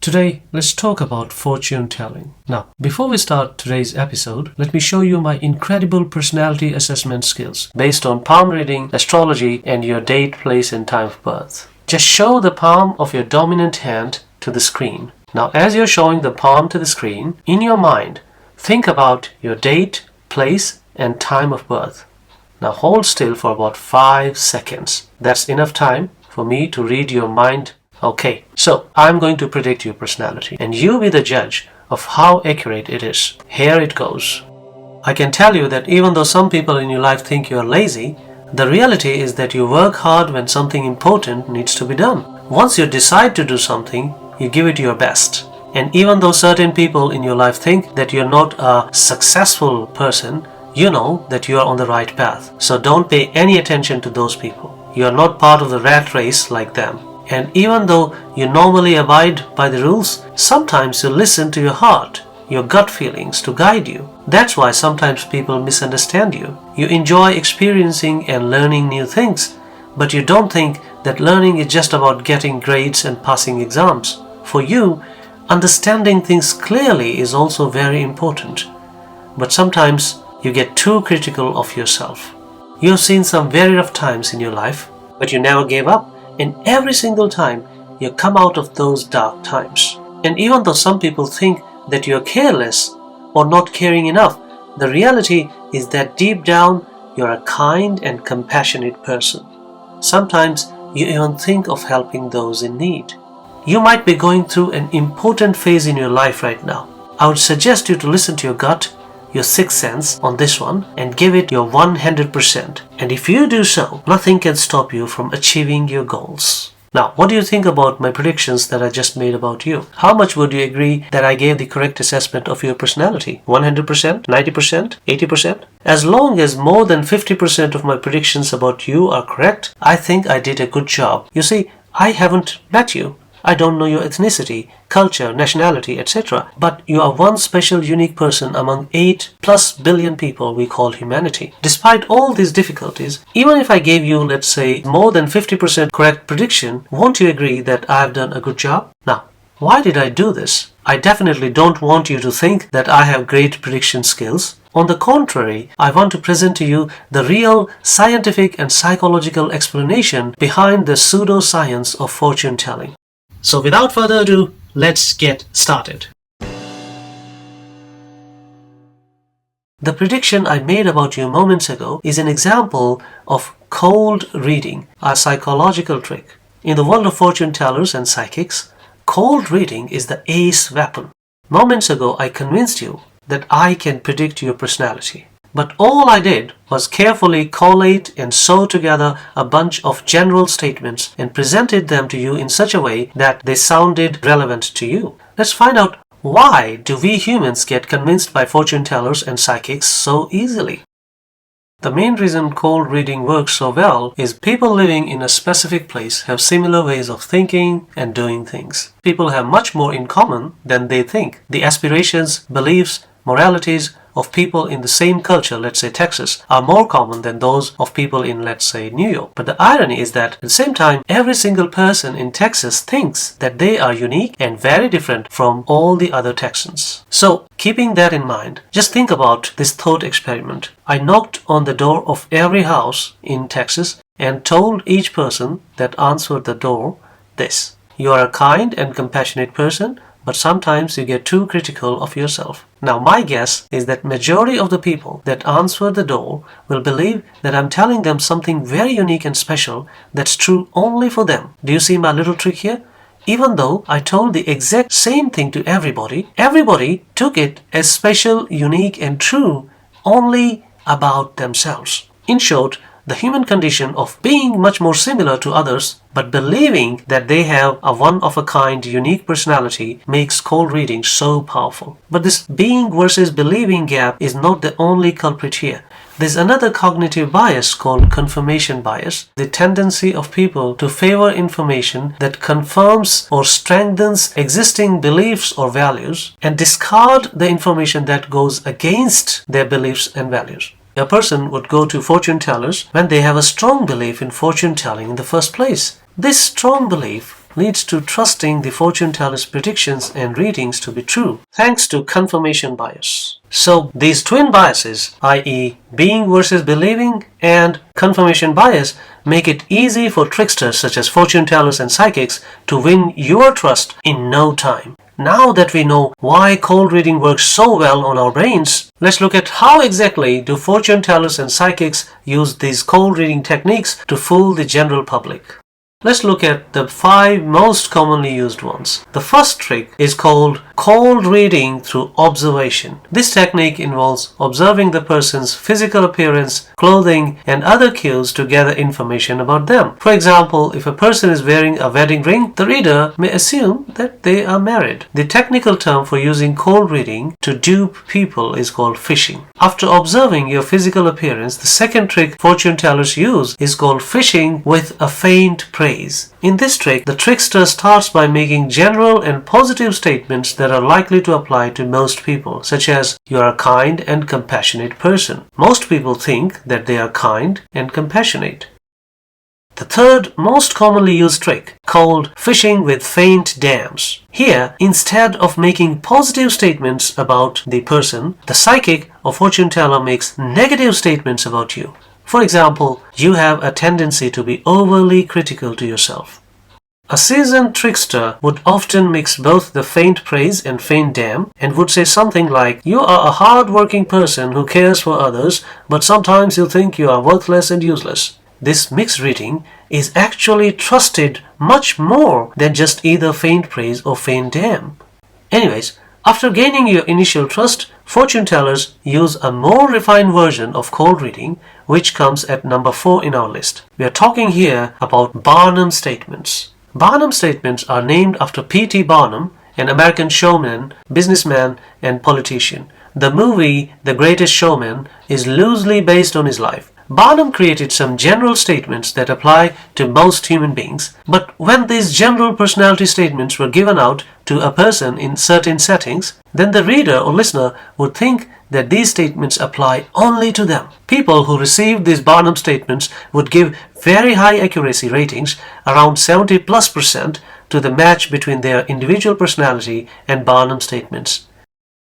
Today, let's talk about fortune telling. Now, before we start today's episode, let me show you my incredible personality assessment skills based on palm reading, astrology, and your date, place, and time of birth. Just show the palm of your dominant hand to the screen. Now, as you're showing the palm to the screen, in your mind, think about your date, place, and time of birth. Now, hold still for about 5 seconds. That's enough time for me to read your mind. Okay, so I'm going to predict your personality, and you be the judge of how accurate it is. Here it goes. I can tell you that even though some people in your life think you're lazy, the reality is that you work hard when something important needs to be done. Once you decide to do something, you give it your best. And even though certain people in your life think that you're not a successful person, you know that you are on the right path. So don't pay any attention to those people. You are not part of the rat race like them. And even though you normally abide by the rules, sometimes you listen to your heart, your gut feelings to guide you. That's why sometimes people misunderstand you. You enjoy experiencing and learning new things, but you don't think that learning is just about getting grades and passing exams. For you, understanding things clearly is also very important. But sometimes you get too critical of yourself. You have seen some very rough times in your life, but you never gave up. And every single time you come out of those dark times. And even though some people think that you're careless or not caring enough, the reality is that deep down you're a kind and compassionate person. Sometimes you even think of helping those in need. You might be going through an important phase in your life right now. I would suggest you to listen to your gut, your sixth sense on this one, and give it your 100%. And if you do so, nothing can stop you from achieving your goals. Now, what do you think about my predictions that I just made about you? How much would you agree that I gave the correct assessment of your personality? 100%? 90%? 80%? As long as more than 50% of my predictions about you are correct, I think I did a good job. You see, I haven't met you. I don't know your ethnicity, culture, nationality, etc. But you are one special, unique person among 8+ billion people we call humanity. Despite all these difficulties, even if I gave you, let's say, more than 50% correct prediction, won't you agree that I have done a good job? Now, why did I do this? I definitely don't want you to think that I have great prediction skills. On the contrary, I want to present to you the real scientific and psychological explanation behind the pseudo-science of fortune telling. So without further ado, let's get started. The prediction I made about you moments ago is an example of cold reading, a psychological trick. In the world of fortune tellers and psychics, cold reading is the ace weapon. Moments ago, I convinced you that I can predict your personality. But all I did was carefully collate and sew together a bunch of general statements and presented them to you in such a way that they sounded relevant to you. Let's find out, why do we humans get convinced by fortune tellers and psychics so easily? The main reason cold reading works so well is people living in a specific place have similar ways of thinking and doing things. People have much more in common than they think. The aspirations, beliefs, moralities of people in the same culture, let's say Texas, are more common than those of people in, let's say, New York. But the irony is that at the same time, every single person in Texas thinks that they are unique and very different from all the other Texans. So, keeping that in mind, just think about this thought experiment. I knocked on the door of every house in Texas and told each person that answered the door this: you are a kind and compassionate person, but sometimes you get too critical of yourself. Now, my guess is that majority of the people that answer the door will believe that I'm telling them something very unique and special that's true only for them. Do you see my little trick here? Even though I told the exact same thing to everybody, everybody took it as special, unique, and true only about themselves. In short, the human condition of being much more similar to others but believing that they have a one-of-a-kind unique personality makes cold reading so powerful. But this being versus believing gap is not the only culprit here. There's another cognitive bias called confirmation bias, the tendency of people to favor information that confirms or strengthens existing beliefs or values and discard the information that goes against their beliefs and values. A person would go to fortune tellers when they have a strong belief in fortune telling in the first place. This strong belief leads to trusting the fortune teller's predictions and readings to be true, thanks to confirmation bias. So these twin biases, i.e. being versus believing and confirmation bias, make it easy for tricksters such as fortune tellers and psychics to win your trust in no time. Now that we know why cold reading works so well on our brains, let's look at how exactly do fortune tellers and psychics use these cold reading techniques to fool the general public. Let's look at the 5 most commonly used ones. The first trick is called cold reading through observation. This technique involves observing the person's physical appearance, clothing, and other cues to gather information about them. For example, if a person is wearing a wedding ring, the reader may assume that they are married. The technical term for using cold reading to dupe people is called fishing. After observing your physical appearance, the second trick fortune tellers use is called fishing with a faint praise. In this trick, the trickster starts by making general and positive statements that are likely to apply to most people, such as, "You are a kind and compassionate person." Most people think that they are kind and compassionate. The third most commonly used trick, called fishing with faint dams. Here, instead of making positive statements about the person, the psychic or fortune teller makes negative statements about you. For example, you have a tendency to be overly critical to yourself. A seasoned trickster would often mix both the faint praise and faint damn and would say something like, "You are a hard-working person who cares for others, but sometimes you think you are worthless and useless." This mixed reading is actually trusted much more than just either faint praise or faint damn. Anyways, after gaining your initial trust, fortune tellers use a more refined version of cold reading, which comes at number 4 in our list. We are talking here about Barnum Statements. Barnum Statements are named after P.T. Barnum, an American showman, businessman, and politician. The movie The Greatest Showman is loosely based on his life. Barnum created some general statements that apply to most human beings, but when these general personality statements were given out to a person in certain settings, then the reader or listener would think that these statements apply only to them. People who received these Barnum statements would give very high accuracy ratings, around 70+%, to the match between their individual personality and Barnum statements.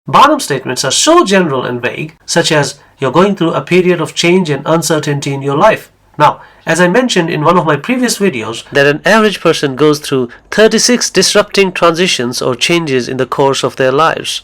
Barnum statements are so general and vague, such as, "You're going through a period of change and uncertainty in your life." Now, as I mentioned in one of my previous videos, that an average person goes through 36 disrupting transitions or changes in the course of their lives.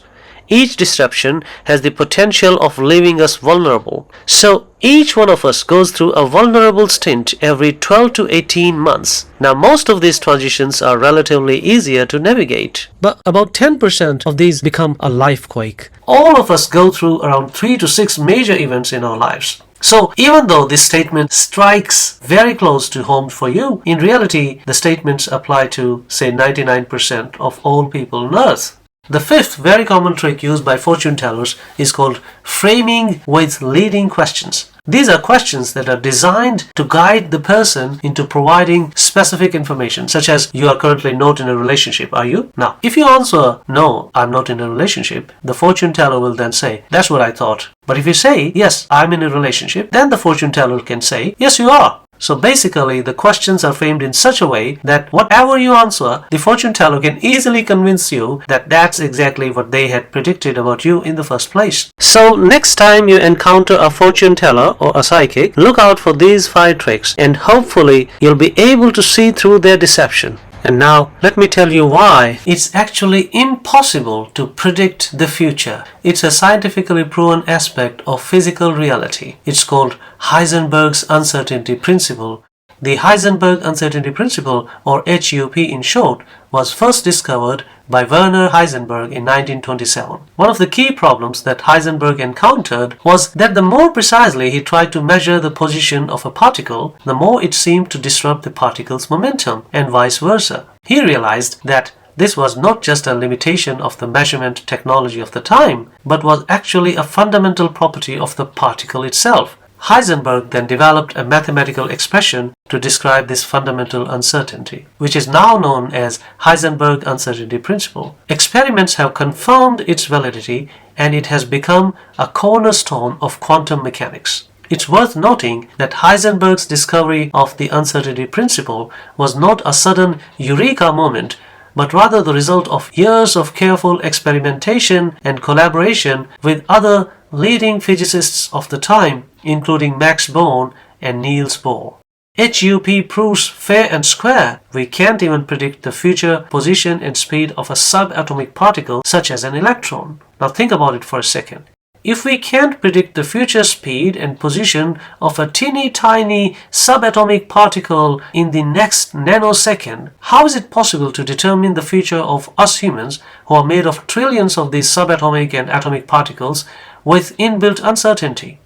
Each disruption has the potential of leaving us vulnerable. So each one of us goes through a vulnerable stint every 12 to 18 months. Now most of these transitions are relatively easier to navigate, but about 10% of these become a life quake. All of us go through around 3 to 6 major events in our lives. So even though this statement strikes very close to home for you, in reality the statements apply to, say, 99% of all people on earth. The fifth very common trick used by fortune tellers is called framing with leading questions. These are questions that are designed to guide the person into providing specific information, such as, "You are currently not in a relationship, are you?" Now, if you answer, "No, I'm not in a relationship," the fortune teller will then say, "That's what I thought." But if you say, "Yes, I'm in a relationship," then the fortune teller can say, "Yes, you are." So basically, the questions are framed in such a way that whatever you answer, the fortune teller can easily convince you that that's exactly what they had predicted about you in the first place. So next time you encounter a fortune teller or a psychic, look out for these 5 tricks and hopefully you'll be able to see through their deception. And now, let me tell you why it's actually impossible to predict the future. It's a scientifically proven aspect of physical reality. It's called Heisenberg's uncertainty principle. The Heisenberg uncertainty principle, or HUP in short, was first discovered by Werner Heisenberg in 1927. One of the key problems that Heisenberg encountered was that the more precisely he tried to measure the position of a particle, the more it seemed to disrupt the particle's momentum, and vice versa. He realized that this was not just a limitation of the measurement technology of the time, but was actually a fundamental property of the particle itself. Heisenberg then developed a mathematical expression to describe this fundamental uncertainty, which is now known as Heisenberg uncertainty principle. Experiments have confirmed its validity, and it has become a cornerstone of quantum mechanics. It's worth noting that Heisenberg's discovery of the uncertainty principle was not a sudden eureka moment, but rather the result of years of careful experimentation and collaboration with other leading physicists of the time, including Max Born and Niels Bohr. HUP proves fair and square we can't even predict the future position and speed of a subatomic particle such as an electron. Now think about it for a second. If we can't predict the future speed and position of a teeny tiny subatomic particle in the next nanosecond, how is it possible to determine the future of us humans who are made of trillions of these subatomic and atomic particles with inbuilt uncertainty?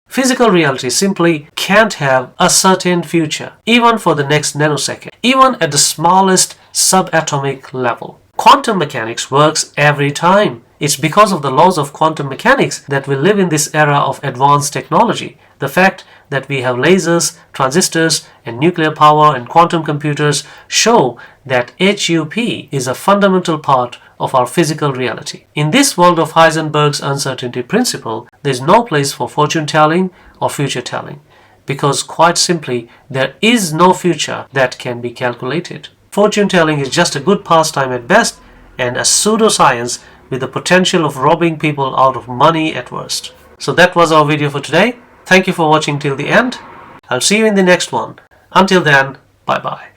Physical reality simply can't have a certain future, even for the next nanosecond, even at the smallest subatomic level. Quantum mechanics works every time. It's because of the laws of quantum mechanics that we live in this era of advanced technology. The fact that we have lasers, transistors, and nuclear power and quantum computers show that HUP is a fundamental part of our physical reality. In this world of Heisenberg's uncertainty principle, there is no place for fortune telling or future telling, because quite simply, there is no future that can be calculated. Fortune telling is just a good pastime at best and a pseudo-science with the potential of robbing people out of money at worst. So that was our video for today. Thank you for watching till the end. I'll see you in the next one. Until then, bye bye.